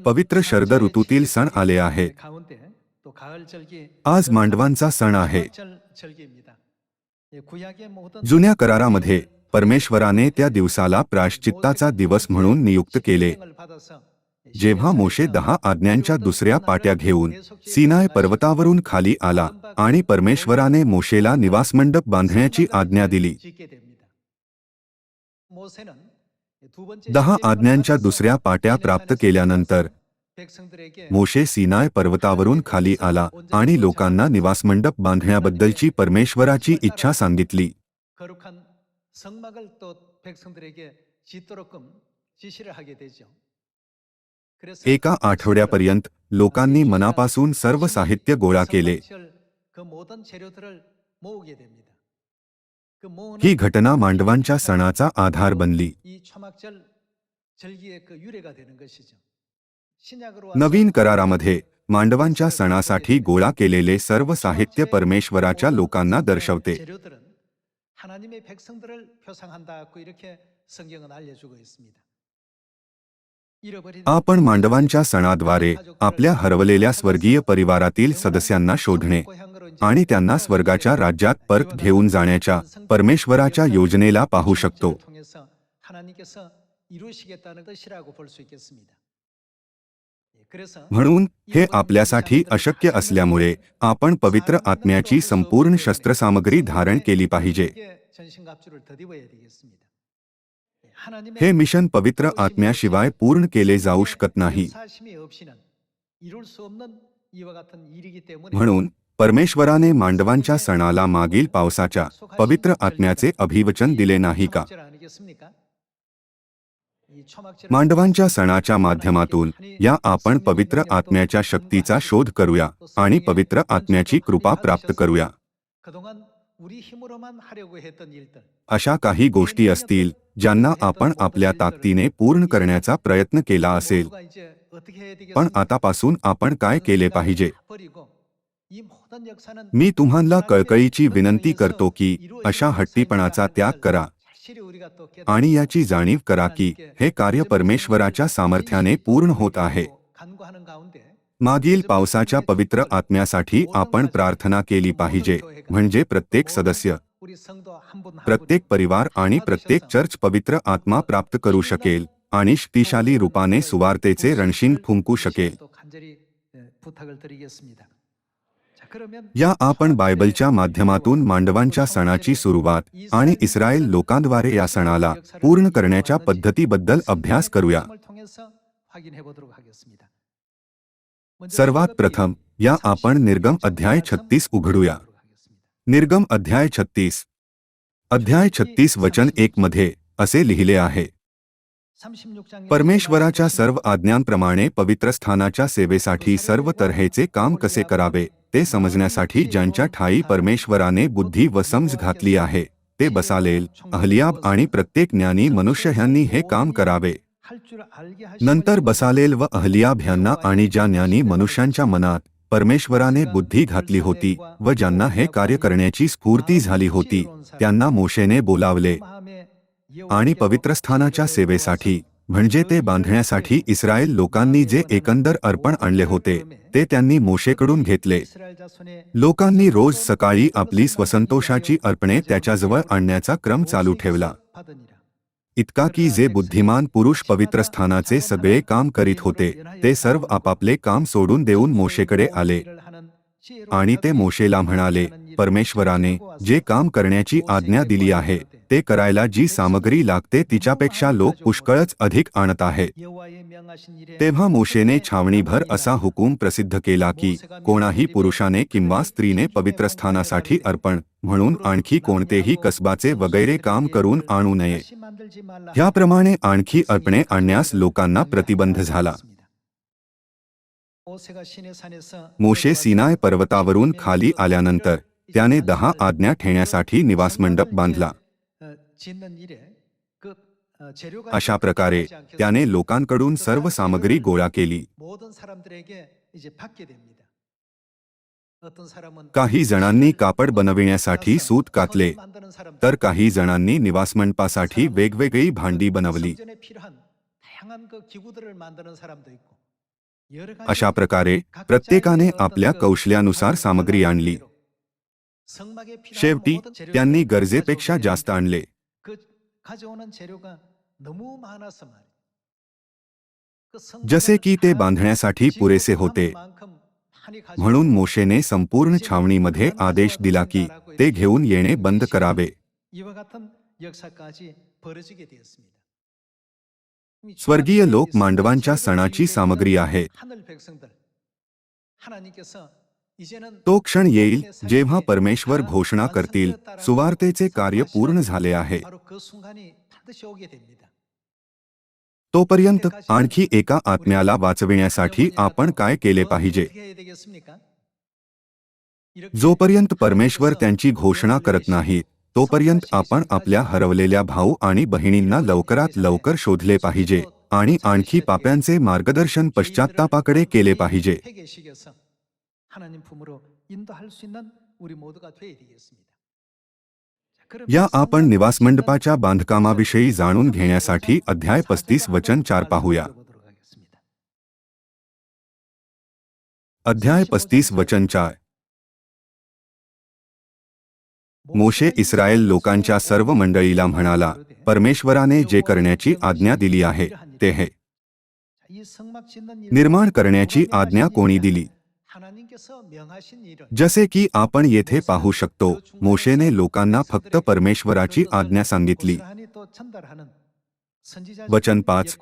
पवित्र शरद ऋतूतील सण आले आहेत. आज मांडवांचा सण आहे. जुन्या करारामध्ये परमेश्वराने त्या दिवसाला प्रायश्चित्ताचा दिवस म्हणून नियुक्त केले. जेव्हा मोशे 10 आज्ञांच्या दुसऱ्या पाट्या घेऊन सीनाय पर्वतावरून खाली आला आणि परमेश्वराने मोशेला निवासमंडप बांधण्याची आज्ञा दिली. 10 आज्ञांच्या दुसऱ्या पाट्या प्राप्त केल्यानंतर मोशे सीनाय पर्वतावरून खाली आला आणि लोकांना निवासमंडप बांधण्याबद्दलची परमेश्वराची इच्छा सांगितली. एका आठवड्यापर्यंत लोकांनी मनापासून सर्व साहित्य गोळा केले. ही घटना मांडवांच्या सणाचा आधार बनली. नवीन करारामध्ये मांडवांच्या सणासाठी गोळा केलेले सर्व साहित्य परमेश्वराच्या लोकांना दर्शवते. आपण मांडवांच्या सणाद्वारे आपल्या हरवलेल्या स्वर्गीय परिवारातील सदस्यांना शोधणे आणि त्यांना स्वर्गाच्या राज्यात परत घेऊन जाण्याच्या परमेश्वराच्या योजनेला पाहू शकतो. म्हणून हे आपल्यासाठी अशक्य असल्यामुळे आपण पवित्र आत्म्याची संपूर्ण शस्त्रसामग्री धारण केली पाहिजे. हे मिशन पवित्र आत्म्याशिवाय पूर्ण केले जाऊ शकत नाही. म्हणून परमेश्वराने मांडवांच्या सणाला मागील पावसाच्या पवित्र आत्म्याचे अभिवचन दिले नाही का? मांडवांच्या सणाच्या माध्यमातून या आपण पवित्र आत्म्याच्या शक्तीचा शोध करूया आणि पवित्र आत्म्याची कृपा प्राप्त करूया. अशा काही गोष्टी असतील ज्यांना आपण आपल्या ताकदीने पूर्ण करण्याचा प्रयत्न केला असेल, पण आतापासून आपण काय केले पाहिजे? मी तुम्हाला कळकळीची विनंती करतो की अशा हट्टीपणाचा त्याग करा आणि याची जाणीव करा की हे कार्य परमेश्वराच्या सामर्थ्याने पूर्ण होत आहे. मागील पावसाच्या पवित्र आत्म्यासाठी आपण प्रार्थना केली पाहिजे, म्हणजे प्रत्येक सदस्य, प्रत्येक परिवार आणि प्रत्येक चर्च पवित्र आत्मा प्राप्त करू शकेल आणि शक्तिशाली रूपाने सुवार्तेचे रणशिंग फुंकू शकेल. या आपण बायबलच्या माध्यमातून मांडवांच्या सणाची सुरुवात आणि इस्रायल लोकांद्वारे या सणाला पूर्ण करण्याच्या पद्धतीबद्दल अभ्यास करूया. सर्वात प्रथम या आपण निर्गम अध्याय 36 उघडूया. निर्गम अध्याय 36 अध्याय 36 वचन 1 मध्ये असे लिहिले आहे: परमेश्वराच्या सर्व आज्ञांप्रमाणे पवित्र स्थानाच्या सेवेसाठी सर्व तऱ्हेचे काम कसे करावे ते समजण्यासाठी ज्यांच्या ठाई परमेश्वराने बुद्धी व समज घातली आहे ते बसालेल, अहलियाब आणि प्रत्येक ज्ञानी मनुष्य ह्यांनी हे काम करावे. नंतर बसालेल व अहलियाब ह्यांना आणि ज्या ज्ञानी मनुष्यांच्या मनात परमेश्वराने बुद्धी घातली होती व ज्यांना हे कार्य करण्याची स्फूर्ती झाली होती त्यांना मोशेने बोलावले आणि पवित्रस्थानाच्या सेवेसाठी, म्हणजे ते बांधण्यासाठी इस्रायल लोकांनी जे एकंदर अर्पण आणले होते ते त्यांनी मोशेकडून घेतले. लोकांनी रोज सकाळी आपली स्वसंतोषाची अर्पणे त्याच्याजवळ आणण्याचा क्रम चालू ठेवला. इतका की जे बुद्धिमान पुरुष पवित्रस्थानाचे सगळे काम करीत होते ते सर्व आपापले काम सोडून देऊन मोशेकडे आले आणि ते मोशेला म्हणाले, परमेश्वराने जे काम करण्याची आज्ञा दिली आहे ते करायला जी सामग्री लागते तिच्यापेक्षा लोक पुष्कळच अधिक आणत आहेत. तेव्हा मोशेने छावणीभर असा हुकूम प्रसिद्ध केला की कोणाही पुरुषाने किंवा स्त्रीने पवित्रस्थानासाठी अर्पण म्हणून आणखी कोणतेही कसबाचे वगैरे काम करून आणू नये. ह्याप्रमाणे आणखी अर्पणे आणण्यास लोकांना प्रतिबंध झाला. मोशे सीनाय पर्वतावरून खाली आल्यानंतर त्याने 10 आज्ञा ठेवण्यासाठी निवासमंडप बांधला. अशा प्रकारे त्याने लोकांकडून सर्व सामग्री गोळा केली. काही जणांनी कापड बनविण्यासाठी सूत कातले, तर काही जणांनी निवासमंडपासाठी वेगवेगळी भांडी बनवली. अशा प्रकारे प्रत्येकाने आपल्या कौशल्यानुसार सामग्री आणली. शेवटी त्यांनी गरजेपेक्षा जास्त आणले. जसे की ते बांधण्यासाठी पुरेसे होते. म्हणून मोशेने संपूर्ण छावणीमध्ये आदेश दिला की ते घेऊन येणे बंद करावे. स्वर्गीय लोक मांडवांच्या सणाची सामग्री आहे. तो क्षण येईल जेव्हा परमेश्वर घोषणा करतील, सुवार्तेचे कार्य पूर्ण झाले आहे. तोपर्यंत आणखी एका आत्म्याला वाचविण्यासाठी आपण काय केले पाहिजे? जोपर्यंत परमेश्वर त्यांची घोषणा करत नाही, तोपर्यंत आपण आपल्या हरवलेल्या भाऊ आणि बहिणींना लवकरात लवकर शोधले पाहिजे आणि आणखी पाप्यांचे मार्गदर्शन पश्चात्तापाकडे केले पाहिजे. या आपण निवासमंडपाच्या बांधकामाविषयी जाणून घेण्यासाठी अध्याय 35 वचन 4 पाहूया. अध्याय 35 वचन 4. मोशे इस्रायल लोकांच्या सर्व मंडळीला म्हणाला, परमेश्वराने जे करण्याची आज्ञा दिली आहे ते हे. निर्माण करण्याची आज्ञा कोणी दिली? जसे की आपण येथे पाहू शकतो, मोशेने लोकांना फक्त परमेश्वराची आज्ञा सांगितली. वचन 5.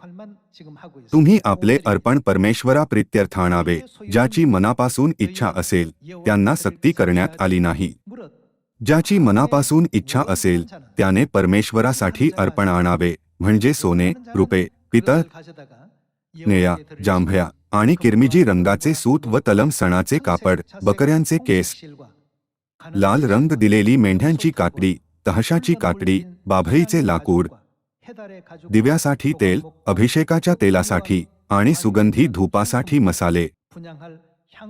तुम्ही आपले अर्पण परमेश्वराप्रित्यर्थ आणावे, ज्याची मनापासून इच्छा असेल, त्यांना सक्ती करण्यात आली नाही. ज्याची मनापासून इच्छा असेल त्याने परमेश्वरासाठी अर्पण आणावे, म्हणजे सोने, रुपे, पितळ, निळ्या, जांभळ्या आणि किरमिजी रंगाचे सूत व तलम सणाचे कापड, बकऱ्यांचे केस, लाल रंग दिलेली मेंढ्यांची कातडी, तहशाची कातडी, बाभळीचे लाकूड, दिव्यासाठी तेल, अभिषेकाच्या तेलासाठी आणि सुगंधी धूपासाठी मसाले,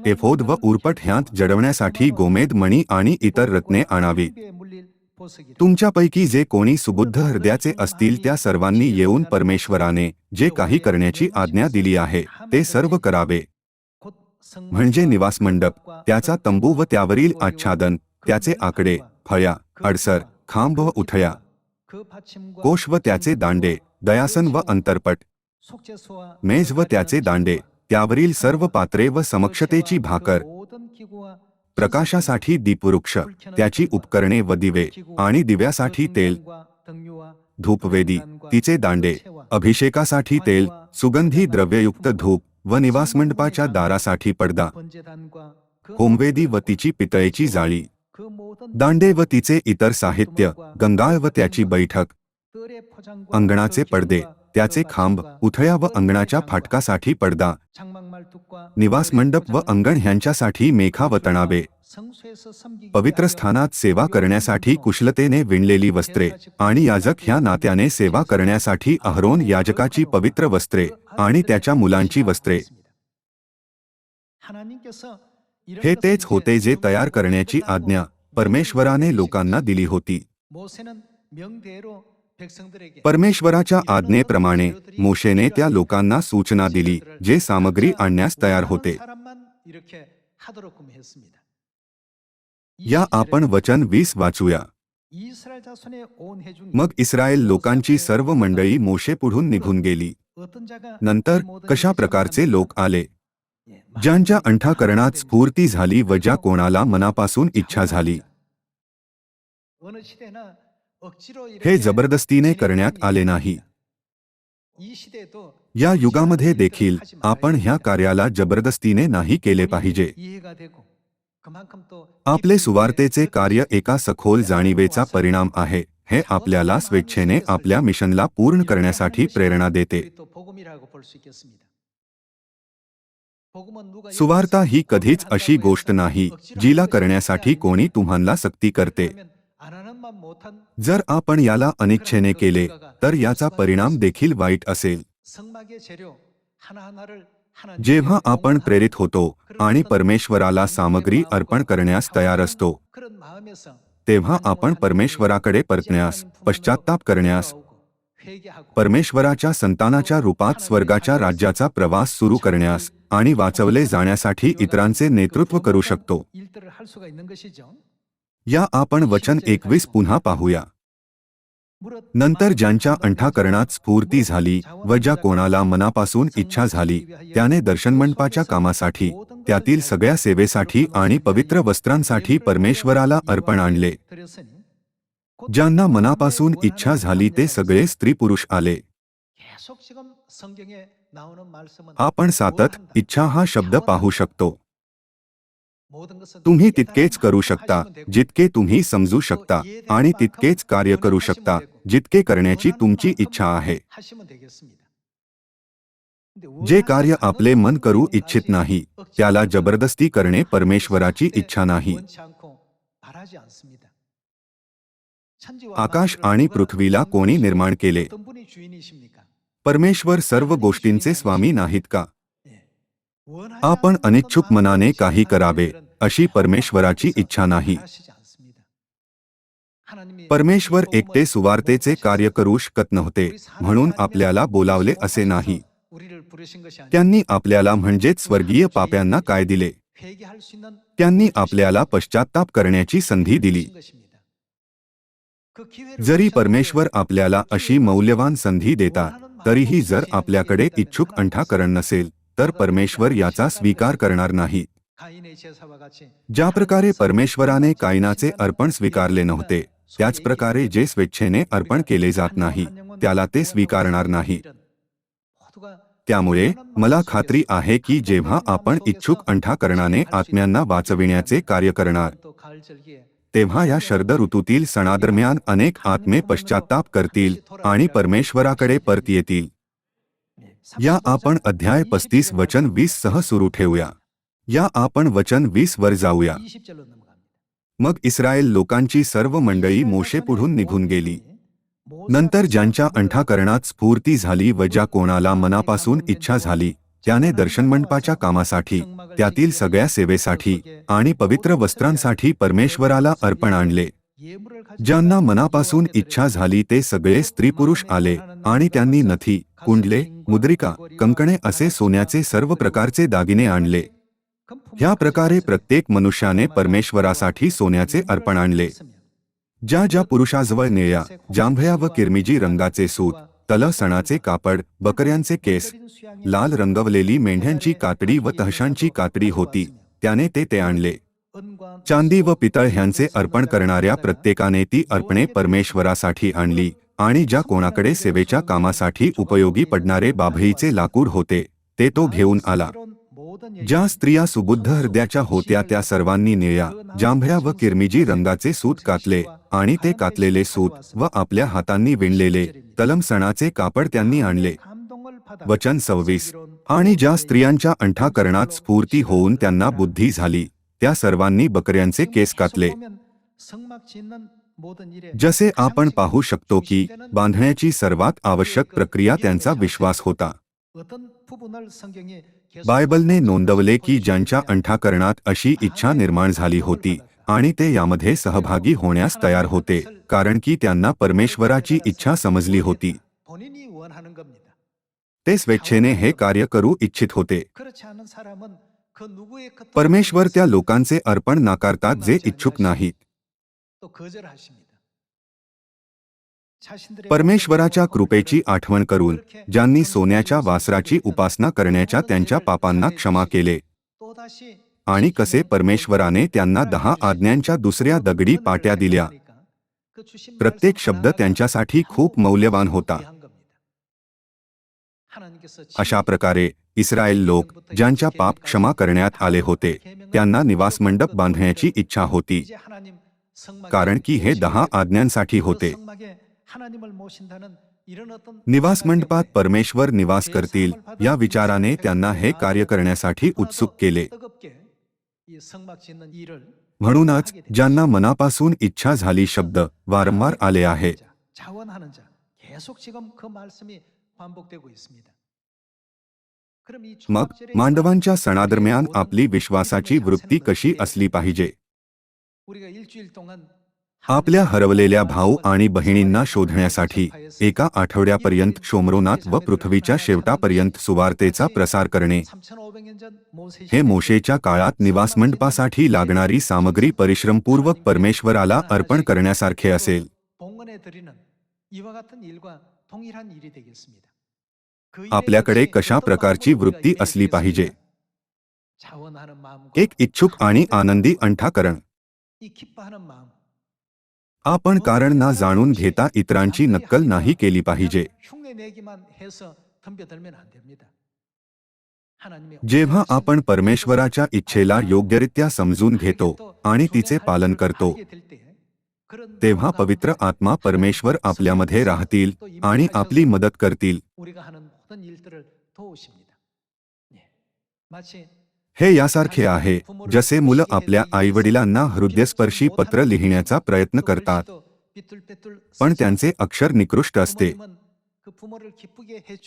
एफोद व उरपट ह्यांत जडवण्यासाठी गोमेद मणी आणि इतर रत्ने आणावी. तुमच्यापैकी जे कोणी सुबुद्ध हृदयाचे असतील त्या सर्वांनी येऊन परमेश्वराने जे काही करण्याची आज्ञा दिली आहे ते सर्व करावे. म्हणजे निवासमंडप, त्याचा तंबू व त्यावरील आच्छादन, त्याचे आकडे, फळ्या, अडसर, खांब व उथळ्या, कोश व त्याचे दांडे, दयासन व अंतरपट, मेज व त्याचे दांडे, त्यावरील सर्व पात्रे व समक्षतेची भाकर, प्रकाशासाठी दीपवृक्ष, त्याची उपकरणे व दिवे आणि दिव्यासाठी तेल, धूपवेदी, तिचे दांडे, अभिषेकासाठी तेल, सुगंधी द्रव्ययुक्त धूप व निवासमंडपाच्या दारासाठी पडदा, होमवेदी व तिची पितळेची जाळी, दांडे व तिचे इतर साहित्य, गंगाळ व त्याची बैठक, अंगणाचे पडदे, त्याचे खांब, उथळ्या व अंगणाच्या फाटकासाठी पडदा, निवासमंडप व अंगण ह्यांच्यासाठी मेखा व तणावे, पवित्र स्थानात सेवा करण्यासाठी कुशलतेने विणलेली वस्त्रे आणि याजक ह्या नात्याने सेवा करण्यासाठी अहरोन याजकाची पवित्र वस्त्रे आणि त्याच्या मुलांची वस्त्रे. हे तेच होते जे तयार करण्याची आज्ञा परमेश्वराने लोकांना दिली होती. परमेश्वराच्या आज्ञेप्रमाणे मोशेने त्या लोकांना सूचना दिली जे सामग्री आणण्यास तयार होते. या आपण वचन 20 वाचूया. मग इस्रायल लोकांची सर्व मंडळी मोशे पुढून निघून गेली. नंतर कशा प्रकारचे लोक आले? ज्यांच्या अंतःकरणात स्फूर्ती झाली व ज्या कोणाला मनापासून इच्छा झाली. हे जबरदस्तीने करण्यात आले नाही. या युगामध्ये देखील आपण ह्या कार्याला जबरदस्तीने नाही केले पाहिजे. आपले सुवार्तेचे कार्य एका सखोल जाणीवेचा परिणाम आहे. हे आपल्याला स्वेच्छेने आपल्या मिशनला पूर्ण करण्यासाठी प्रेरणा देते. सुवार्ता ही कधीच अशी गोष्ट नाही जिला करण्यासाठी कोणी तुम्हाला सक्ती करते. जर आपण याला अनिच्छेने केले तर याचा परिणाम देखील वाईट असेल. जेव्हा आपण प्रेरित होतो आणि परमेश्वराला सामग्री अर्पण करण्यास तयार असतो, तेव्हा आपण परमेश्वराकडे परतण्यास, पश्चात्ताप करण्यास, परमेश्वराच्या संतानाच्या रूपात स्वर्गाच्या राज्याचा प्रवास सुरू करण्यास आणि वाचवले जाण्यासाठी इतरांचे नेतृत्व करू शकतो. या आपण वचन 21 पुन्हा पाहूया. नंतर ज्यांच्या अंतःकरणात स्फूर्ती झाली व ज्या कोणाला मनापासून इच्छा झाली त्याने दर्शनमंडपाच्या कामासाठी, त्यातील सगळ्या सेवेसाठी आणि पवित्र वस्त्रांसाठी परमेश्वराला अर्पण आणले. ज्यांना मनापासून इच्छा झाली ते सगळे स्त्री पुरुष आले. आपण सातत इच्छा हा शब्द पाहू शकतो. तुम्ही तितकेच करू शकता जितके तुम्ही समजू शकता आणि तितकेच कार्य करू शकता जितके करण्याची तुमची इच्छा आहे. जे कार्य आपले मन करू इच्छित नाही त्याला जबरदस्ती करणे परमेश्वराची इच्छा नाही. आकाश आणि पृथ्वीला कोणी निर्माण केले? परमेश्वर सर्व गोष्टींचे स्वामी नाहीत का? आपण अनिच्छुक मनाने काही करावे अशी परमेश्वराची इच्छा नाही. परमेश्वर एकटे सुवार्तेचे कार्य करू शकत नव्हते म्हणून आपल्याला बोलावले असे नाही. त्यांनी आपल्याला म्हणजेच स्वर्गीय पाप्यांना काय दिले? त्यांनी आपल्याला पश्चात्ताप करण्याची संधी दिली. जरी परमेश्वर आपल्याला अशी मौल्यवान संधी देतात तरीही जर आपल्याकडे इच्छुक अंतःकरण नसेल तर परमेश्वर याचा स्वीकार करणार नाही. ज्या प्रकारे परमेश्वराने कायनाचे अर्पण स्वीकारले नव्हते त्याच प्रकारे जे स्वेच्छेने अर्पण केले जात नाही त्याला ते स्वीकारणार नाही. त्यामुळे मला खात्री आहे की जेव्हा आपण इच्छुक अंतःकरणाने आत्म्यांना वाचविण्याचे कार्य करणार तेव्हा या शरद ऋतूतील सणादरम्यान अनेक आत्मे पश्चात्ताप करतील आणि परमेश्वराकडे परत येतील. या आपण अध्याय 35 वचन 20 सह सुरू ठेवूया. या आपण वचन 20 वर जाऊया. मग इस्रायल लोकांची सर्व मंडळी मोशे पुढून निघून गेली. नंतर ज्यांच्या अंतःकरणात स्फूर्ती झाली व ज्या कोणाला मनापासून इच्छा झाली त्याने दर्शनमंडपाच्या कामासाठी, त्यातील सगळ्या सेवेसाठी आणि पवित्र वस्त्रांसाठी परमेश्वराला अर्पण आणले. ज्यांना मनापासून इच्छा झाली ते सगळे स्त्री पुरुष आले आणि त्यांनी नथी, कुंडले, मुद्रिका, कंकणे असे सोन्याचे सर्व प्रकारचे दागिने आणले. ह्या प्रकारे प्रत्येक मनुष्याने परमेश्वरासाठी सोन्याचे अर्पण आणले. ज्या ज्या पुरुषाजवळ निळ्या, जांभळ्या व किरमिजी रंगाचे सूत, तलसणाचे कापड, बकऱ्यांचे केस, लाल रंगवलेली मेंढ्यांची कातडी व तहशांची कातडी होती त्याने ते आणले. चांदी व पितळ ह्यांचे अर्पण करणाऱ्या प्रत्येकाने ती अर्पणे परमेश्वरासाठी आणली आणि ज्या कोणाकडे सेवेच्या कामासाठी उपयोगी पडणारे बाभळीचे लाकूड होते ते तो घेऊन आला. ज्या स्त्रिया सुबुद्ध हृदयाच्या होत्या त्या सर्वांनी निळ्या, जांभळ्या व किरमिजी रंगाचे सूत कातले आणि ते कातलेले सूत व आपल्या हातांनी विणलेले तलमसणाचे कापड त्यांनी आणले. वचन 26. आणि ज्या स्त्रियांच्या अंतःकरणात स्फूर्ती होऊन त्यांना बुद्धी झाली त्या सर्वांनी बकऱ्यांचे केस कातले. जसे आपण पाहू शकतो की बांधण्याची सर्वात आवश्यक प्रक्रिया त्यांचा विश्वास होता. बायबलने नोंदवले की ज्यांच्या अंतःकरणात अशी इच्छा निर्माण झाली होती आणि ते यामध्ये सहभागी होण्यास तयार होते कारण की त्यांना परमेश्वराची इच्छा समजली होती. ते स्वेच्छेने हे कार्य करू इच्छित होते. परमेश्वर त्या लोकांचे अर्पण नाकारतात जे इच्छुक नाहीत. परमेश्वराच्या कृपेची आठवण करून ज्यांनी सोन्याच्या वासराची उपासना करण्याच्या त्यांच्या पापांना क्षमा केले आणि कसे परमेश्वराने त्यांना 10 आज्ञांच्या दुसऱ्या दगडी पाट्या दिल्या. प्रत्येक शब्द त्यांच्यासाठी खूप मौल्यवान होता. अशा प्रकारे इस्रायल लोक ज्यांच्या पाप क्षमा करण्यात आले होते त्यांना निवासमंडप बांधण्याची इच्छा होती कारण की हे 10 आज्ञांसाठी होते. निवासमंडपात परमेश्वर निवास करतील या विचाराने त्यांना हे कार्य करण्यासाठी उत्सुक केले. म्हणूनच ज्यांना मनापासून इच्छा झाली शब्द वारंवार आले आहे. मग मांडवांच्या सणादरम्यान आपली विश्वासाची वृत्ती कशी असली पाहिजे? आपल्या हरवलेल्या भाऊ आणि बहिणींना शोधण्यासाठी एका आठवड्यापर्यंत शोम्रोनात व पृथ्वीच्या शेवटापर्यंत सुवार्तेचा प्रसार करणे. हे मोशेच्या काळात निवासमंडपासाठी लागणारी सामग्री परिश्रमपूर्वक परमेश्वराला अर्पण करण्यासारखे असेल. आपल्याकडे कशा प्रकारची वृत्ती असली पाहिजे? एक इच्छुक आणि आनंदी अंतःकरण. आपण कारण ना जाणून घेता इतरांची नक्कल नाही केली पाहिजे. जेव्हा आपण परमेश्वराच्या इच्छेला योग्यरित्या समजून घेतो आणि तिचे पालन करतो, तेव्हा पवित्र आत्मा परमेश्वर आपल्यामध्ये राहतील आणि आपली मदत करतील. हे यासारखे आहे जसे मुलं आपल्या आईवडिलांना हृदयस्पर्शी पत्र लिहिण्याचा प्रयत्न करतात, पण त्यांचे अक्षर निकृष्ट असते.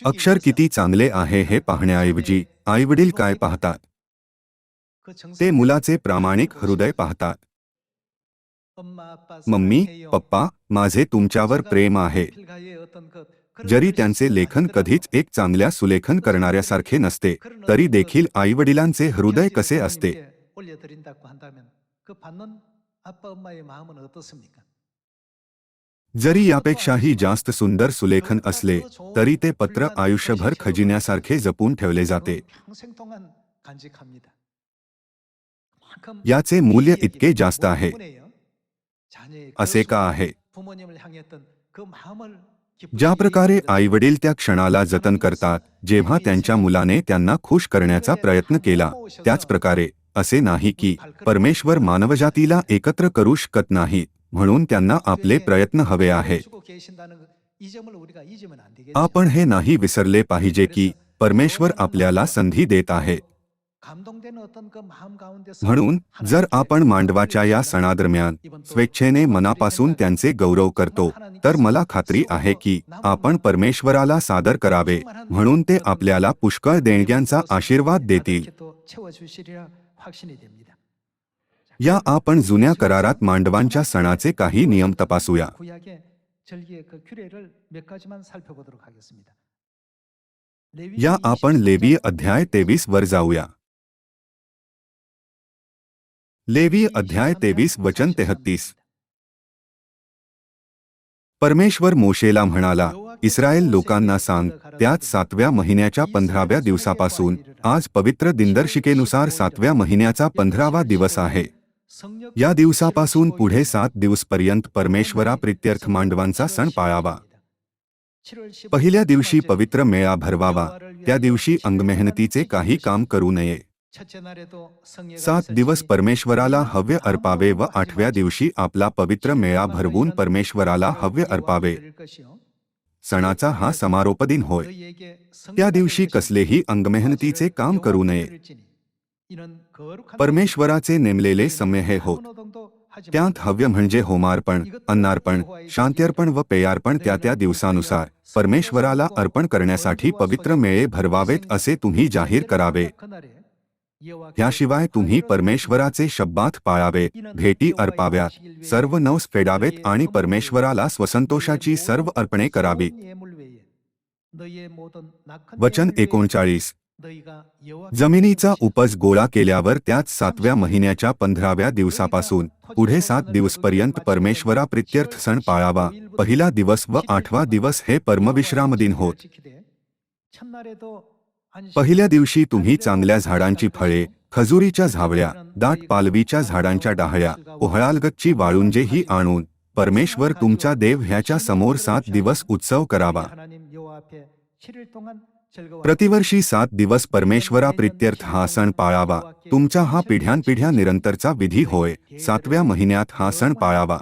अक्षर किती चांगले आहे हे पाहण्याऐवजी आईवडील काय पाहतात? ते मुलाचे प्रामाणिक हृदय पाहतात. मम्मी, पप्पा, माझे तुमच्यावर प्रेम आहे. जरी त्यांचे लेखन कधीच एक चांगल्या सुलेखन करणाऱ्यासारखे नसते, तरी देखील आईवडिलांचे हृदय कसे असते? जरी यापेक्षाही जास्त सुंदर सुलेखन असले तरी ते पत्र आयुष्यभर खजिन्यासारखे जपून ठेवले जाते. याचे मूल्य इतके जास्त आहे. असे का आहे? ज्या प्रकारे आईवडील त्या क्षणाला जतन करतात जेव्हा त्यांच्या मुलाने त्यांना खुश करण्याचा प्रयत्न केला, त्याच प्रकारे असे नाही की परमेश्वर मानवजातीला एकत्र करू शकत नाही, म्हणून त्यांना आपले प्रयत्न हवे आहे. आपण हे नाही विसरले पाहिजे की परमेश्वर आपल्याला संधी देत आहे. म्हणून जर आपण मांडवाच्या या सणादरम्यान स्वेच्छेने मनापासून त्यांचे गौरव करतो, तर मला खात्री आहे की आपण परमेश्वराला सादर करावे, म्हणून ते आपल्याला पुष्कळ देणग्यांचा आशीर्वाद देतील. या आपण जुन्या करारात मांडवांच्या सणाचे काही नियम तपासूया. या आपण लेवीय अध्याय 23 वर जाऊया. लेवीय अध्याय 23 वचन 33. परमेश्वर मोशेला म्हणाला, इस्रायल लोकांना सांग, त्यात 7व्या महिन्याच्या 15व्या दिवसापासून, आज पवित्र दिनदर्शिकेनुसार 7व्या महिन्याचा 15वा दिवस आहे. या दिवसापासून पुढे 7 दिवसपर्यंत परमेश्वरा प्रित्यर्थ मांडवांचा सण पाळावा. पहिल्या दिवशी पवित्र मेळा भरवावा. त्या दिवशी अंगमेहनतीचे काही काम करू नये. 7 दिवस परमेश्वराला हव्य अर्पावे व 8व्या दिवशी आपला पवित्र मेळा भरवून परमेश्वराला हव्य अर्पावे. सणाचा हा समारोप दिन होय. त्या दिवशी कसलेही अंगमेहनतीचे काम करू नये. परमेश्वराचे नेमलेले समय हे होत. त्यात हव्य म्हणजे होमार्पण, अन्नार्पण, शांत्यर्पण व पेयार्पण त्या त्या दिवसानुसार परमेश्वराला अर्पण करण्यासाठी पवित्र मेळे भरवावेत असे तुम्ही जाहीर करावे. याशिवाय तुम्ही परमेश्वराचे शब्बात पाळावे, भेटी अर्पाव्यात, सर्व नवस फेडावेत आणि परमेश्वराला स्वसंतोषाची सर्व अर्पणे करावी. वचन 39. जमिनीचा उपज गोळा केल्यावर त्याच 7व्या महिन्याच्या 15व्या दिवसापासून पुढे 7 दिवसपर्यंत परमेश्वरा प्रित्यर्थ सण पाळावा. पहिला दिवस व 8वा दिवस हे परमविश्राम दिन होत. पहिल्या दिवशी तुम्ही चांगल्या झाडांची फळे, खजुरीच्या झावळ्या, दाट पालवीच्या झाडांच्या डाहळ्या, ओहळालगतची वाळुंजे ही आणून परमेश्वर तुमचा देव ह्याच्या समोर 7 दिवस उत्सव करावा. प्रतिवर्षी 7 दिवस परमेश्वरा प्रित्यर्थ हा सण पाळावा. तुमचा हा पिढ्यानपिढ्या निरंतरचा विधी होय. 7व्या महिन्यात हा सण पाळावा.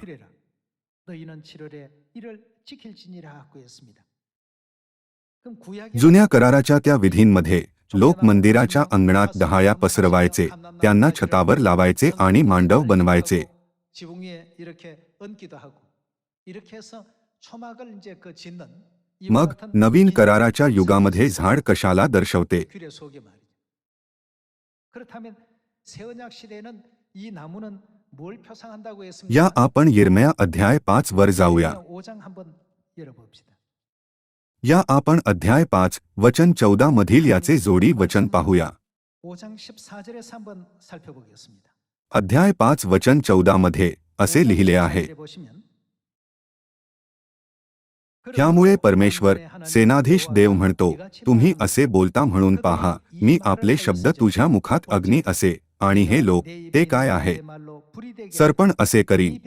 जुन्या कराराच्या त्या विधींमध्ये लोक मंदिराच्या अंगणात डहाळ्या पसरवायचे, त्यांना छतावर लावायचे आणि मांडव बनवायचे. मग नवीन कराराच्या युगामध्ये झाड कशाला दर्शवते? 뭘 표상한다고 या 했습니까? आपण यिर्मया अध्याय 5 वर जाऊया. 예레미야 5장 한번 열어봅시다. या आपण अध्याय 5 वचन 14 मधील याचे जोडी वचन पाहूया. 5장 14절에서 한번 살펴보겠습니다. अध्याय 5 वचन 14 मध्ये असे लिहिले आहे. यामुळे परमेश्वर सेनाधीश देव म्हणतो, तुम्ही असे बोलता म्हणून पहा, मी आपले शब्द तुझ्या मुखात अग्नी असे आणि हे लोक ते काय आहे? सरपण असे करीन.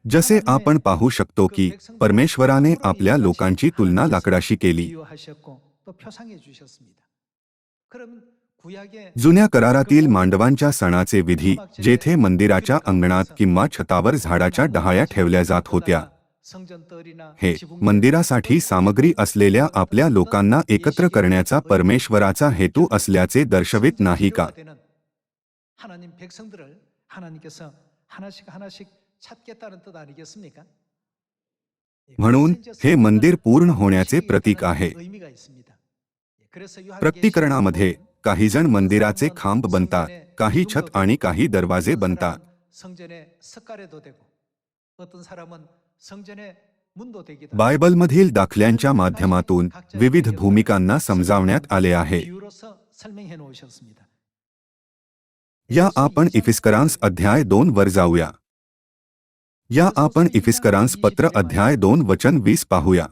जसे आपण पाहू शकतो की परमेश्वराने आपल्या लोकांची तुलना लाकडाशी केली. जुन्या करारातील मांडवांच्या सणाचे विधी, जेथे मंदिराच्या अंगणात किंवा छतावर झाडाच्या डहाळ्या ठेवल्या जात होत्या, हे मंदिरासाठी सामग्री असलेल्या आपल्या लोकांना एकत्र करण्याचा परमेश्वराचा हेतू असल्याचे दर्शवित नाही का? म्हणून हे मंदिर पूर्ण होण्याचे प्रतीक आहे. प्रकटीकरणामध्ये काही जण मंदिराचे खांब बनतात, काही छत आणि काही दरवाजे बनतात. बायबलमधील दाखल्यांच्या माध्यमातून विविध भूमिकांना समजावण्यात आले आहे. या आपण इफिस्करांस अध्याय 2 वर जाऊया. या आपण इफिस्करांस पत्र अध्याय 2 वचन 20 पाहूया.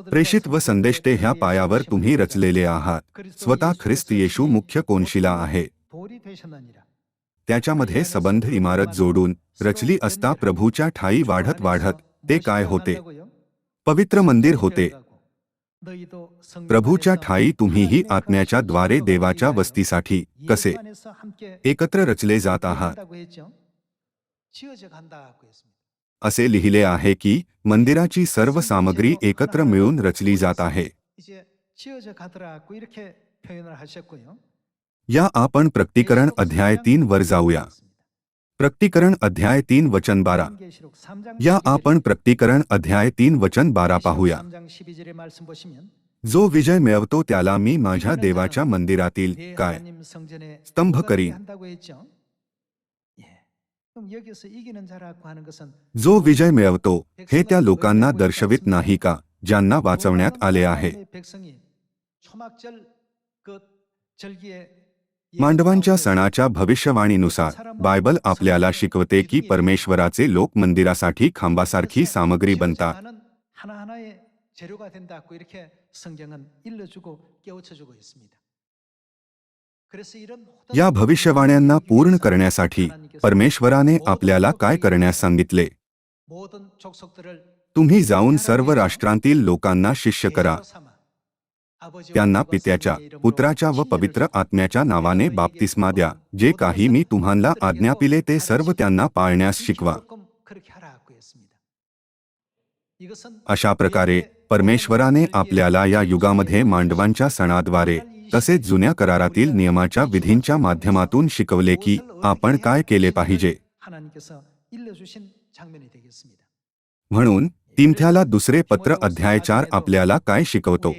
प्रेषित व संदेष्टे ह्या पायावर तुम्ही रचलेले आहात. स्वतः ख्रिस्त येशू मुख्य कोनशिला आहे. त्याच्यामध्ये संबंध इमारत जोडून रचली असता प्रभूच्या ठाई वाढत वाढत ते काय होते? पवित्र मंदिर होते. प्रभूच्या ठाई तुम्हीही आत्म्याच्या द्वारे देवाच्या वस्तीसाठी कसे एकत्र रचले जात आहात. असे लिहिले आहे की मंदिराची सर्व सामग्री एकत्र मिळून रचली जात आहे. या आपण प्रकटीकरण अध्याय 3 वर जाऊया. प्रकटीकरण अध्याय 3 वचन 12. या आपण प्रकटीकरण अध्याय 3 वचन 12 पाहूया. जो विजय मिळवतो त्याला मी माझ्या देवाच्या मंदिरातील काय स्तंभ करीन. जो विजय मिळवतो हे त्या लोकांना दर्शवित नाही का ज्यांना वाचवण्यात आले आहे. मांडवांच्या सणाच्या भविष्यवाणीनुसार बायबल आपल्याला शिकवते की परमेश्वराचे लोक मंदिरासाठी खांबासारखी सामग्री बनतात. या भविष्यवाण्यांना पूर्ण करण्यासाठी परमेश्वराने आपल्याला काय करण्यास सांगितले? तुम्ही जाऊन सर्व राष्ट्रांतील लोकांना शिष्य करा. त्यांना पित्याच्या, पुत्राच्या व पवित्र आत्म्याच्या नावाने बाप्तिस्मा द्या. जे काही मी तुम्हाला आज्ञापिले ते सर्व त्यांना पाळण्यास शिकवा. अशा प्रकारे परमेश्वराने आपल्याला या युगामध्ये मांडवांच्या सणाद्वारे तसेच जुन्या करारातील नियमाच्या विधींच्या माध्यमातून शिकवले की आपण काय केले पाहिजे. म्हणून तिमथ्याला दुसरे पत्र अध्याय 4 आपल्याला काय शिकवतो?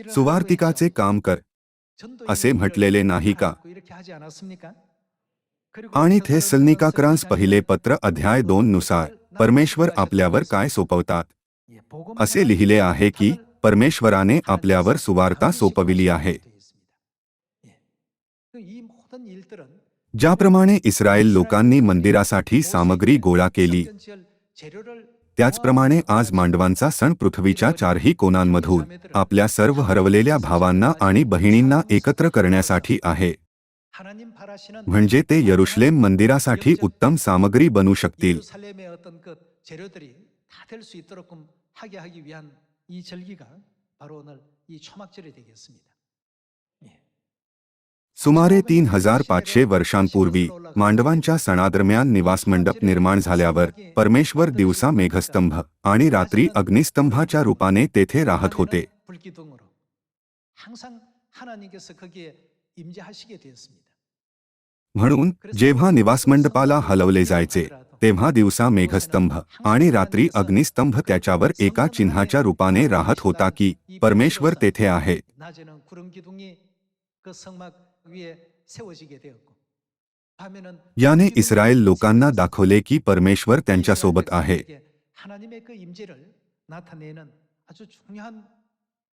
सुवार्तिकाचे काम कर असे म्हटलेले नाही का? आणि थेसलनिकांस पहिले पत्र अध्याय 2 नुसार परमेश्वर आपल्यावर काय सोपवतात? असे लिहिले आहे की परमेश्वराने आपल्यावर सुवार्ता सोपविली आहे. ज्याप्रमाणे इस्रायल लोकांनी मंदिरासाठी सामग्री गोळा केली, त्याचप्रमाणे आज मांडवांचा सण पृथ्वीच्या चारही कोनांमधून आपल्या सर्व हरवलेल्या भावांना आणि बहिणींना एकत्र करण्यासाठी आहे. म्हणजे ते यरुशलेम मंदिरासाठी उत्तम सामग्री बनू शकतील. सुमारे 3500 वर्षांपूर्वी मांडवांच्या सणादरम्यान निवासमंडप निर्माण झाल्यावर परमेश्वर दिवसा मेघस्तंभ आणि रात्री अग्निस्तंभाच्या रूपाने तेथे राहत होते. म्हणून जेव्हा निवासमंडपाला हलवले जायचे तेव्हा दिवसा मेघस्तंभ आणि रात्री अग्निस्तंभ त्याच्यावर एका चिन्हाच्या रूपाने राहत होता की परमेश्वर तेथे आहे. 낮에는 구름 기둥이 그 성막 위에 세워지게 되었고 밤에는 याने इस्रायल लोकांना दाखवले की परमेश्वर त्यांच्यासोबत आहे. 하나님의 그 임재를 나타내는 아주 중요한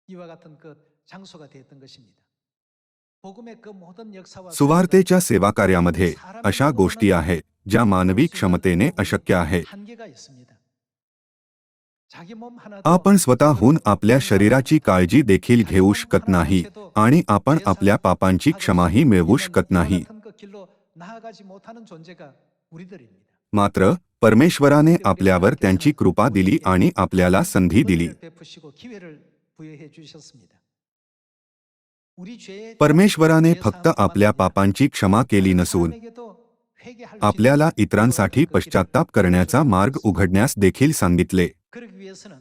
이와 같은 그 장소가 되었던 것입니다. 복음의 그 모든 역사와 सुवार्तेच्या सेवाकार्यामध्ये अशा गोष्टी आहेत ज्या मानवी क्षमतेने अशक्य आहे. 한계가 있습니다. 자기 몸 하나도 आपण स्वतःहून आपल्या शरीराची काळजी देखील घेऊ शकत नाही आणि आपण आपल्या पापांची क्षमाही मिळवू शकत नाही. 같은 그 길로 나아가지 못하는 존재가 우리들입니다. मात्र परमेश्वराने आपल्यावर त्यांची कृपा दिली आणि आपल्याला संधी दिली. 은혜를 베푸시고 기회를 부여해 주셨습니다. 우리 죄의 परमेश्वराने फक्त आपल्या पापांची क्षमा केली नसून 사람에게도 회개할 수 आपल्याला इतरांसाठी पश्चात्ताप करण्याचा मार्ग उघडण्यास देखील सांगितले. 그러기 위해서는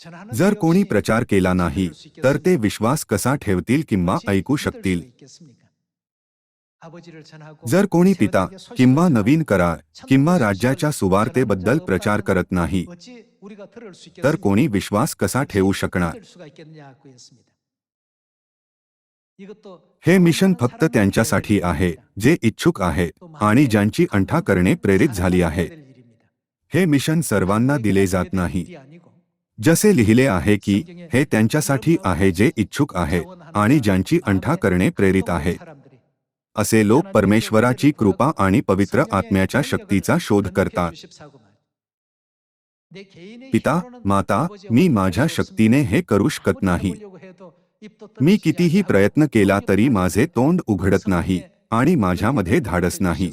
전하는 जर 일 कोणी 없이 प्रचार केला 어떻게 नाही 들을 수 तर 있겠습니까? ते विश्वास कसा ठेवतील किंवा 어찌 ऐकू 믿을 शकतील. 수가 있겠습니까? आबो지를 전하고 जर कोणी पिता 세상에게 소식을 किंवा 전하고 नवीन करार किंवा 천국의 राज्याच्या 소식을 सुवार्तेबद्दल 전하는 प्रचार 자가 करत नाही 어찌 우리가 들을 수 तर 있겠습니까? कोणी विश्वास कसा ठेवू शकणार. 믿을 수가 있겠냐고 했습니다. 이것도 हे मिशन 많은 फक्त 사람들에게 त्यांच्यासाठी आहे 일입니다. जे इच्छुक आहेत 또 आणि 마음에 ज्यांची अंठा करणे प्रेरित झाली 사랑하게 आहे. 될 일입니다. हे मिशन सर्वांना दिले जात 누구에게나 नाही. 일이 아니고 जसे लिहिले आहे की हे त्यांच्यासाठी आहे जे इच्छुक आहेत आणि ज्यांची अंठा करणे प्रेरित आहे. 사람들이 असे लोक परमेश्वराची कृपा आणि पवित्र आत्म्याच्या शक्तीचा शोध करतात. पिता माता मी माझ्या शक्तीने हे करू शकत नाही. मी कितीही प्रयत्न केला तरी माझे तोंड उघडत नाही आणि माझ्यामध्ये धाडस नाही.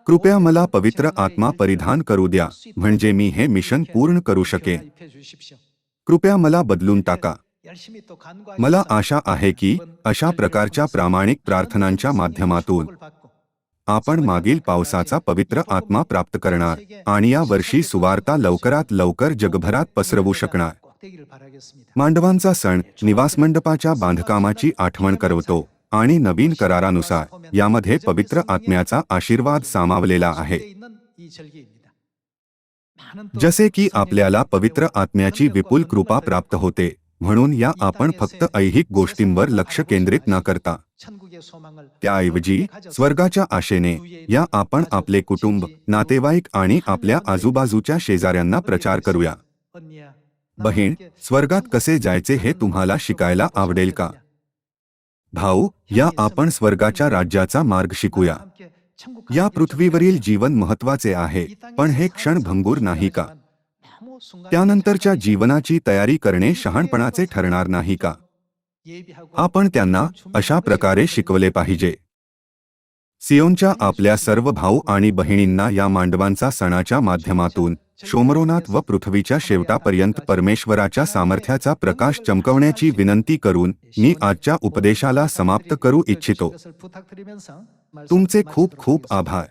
कृपया मला पवित्र आत्मा परिधान करू द्या म्हणजे मी हे मिशन पूर्ण करू शकेन. कृपया मला बदलून टाका. मला आशा आहे की अशा प्रकारच्या प्रामाणिक प्रार्थनांच्या माध्यमातून आपण मागील पावसाचा पवित्र आत्मा प्राप्त करणार आणि या वर्षी सुवार्ता लवकरात लवकर जगभरात पसरवू शकणार. मांडवांचा सण निवासमंडपाच्या बांधकामाची आठवण करवतो आणि नवीन करारानुसार यामध्ये पवित्र आत्म्याचा आशीर्वाद सामावलेला आहे. जसे की आपल्याला पवित्र आत्म्याची विपुल कृपा प्राप्त होते म्हणून या आपण फक्त ऐहिक गोष्टींवर लक्ष केंद्रित न करता त्याऐवजी स्वर्गाच्या आशेने या आपण आपले कुटुंब नातेवाईक आणि आपल्या आजूबाजूच्या शेजाऱ्यांना प्रचार करूया. बहीण स्वर्गात कसे जायचे हे तुम्हाला शिकायला आवडेल का? भाऊ या आपण स्वर्गाच्या राज्याचा मार्ग शिकूया. या पृथ्वीवरील जीवन महत्वाचे आहे पण हे क्षण भंगूर नाही का? त्यानंतरच्या जीवनाची तयारी करणे शहाणपणाचे ठरणार नाही का? आपण त्यांना अशा प्रकारे शिकवले पाहिजे. सियोनच्या आपल्या सर्व भाऊ आणि बहिणींना या मांडवांचा सणाच्या माध्यमातून शोमरोनात व पृथ्वीच्या शेवटापर्यंत परमेश्वराच्या सामर्थ्याचा प्रकाश चमकवण्याची विनंती करून मी आजच्या उपदेशाला समाप्त करू इच्छितो. तुमचे खूप खूप आभार.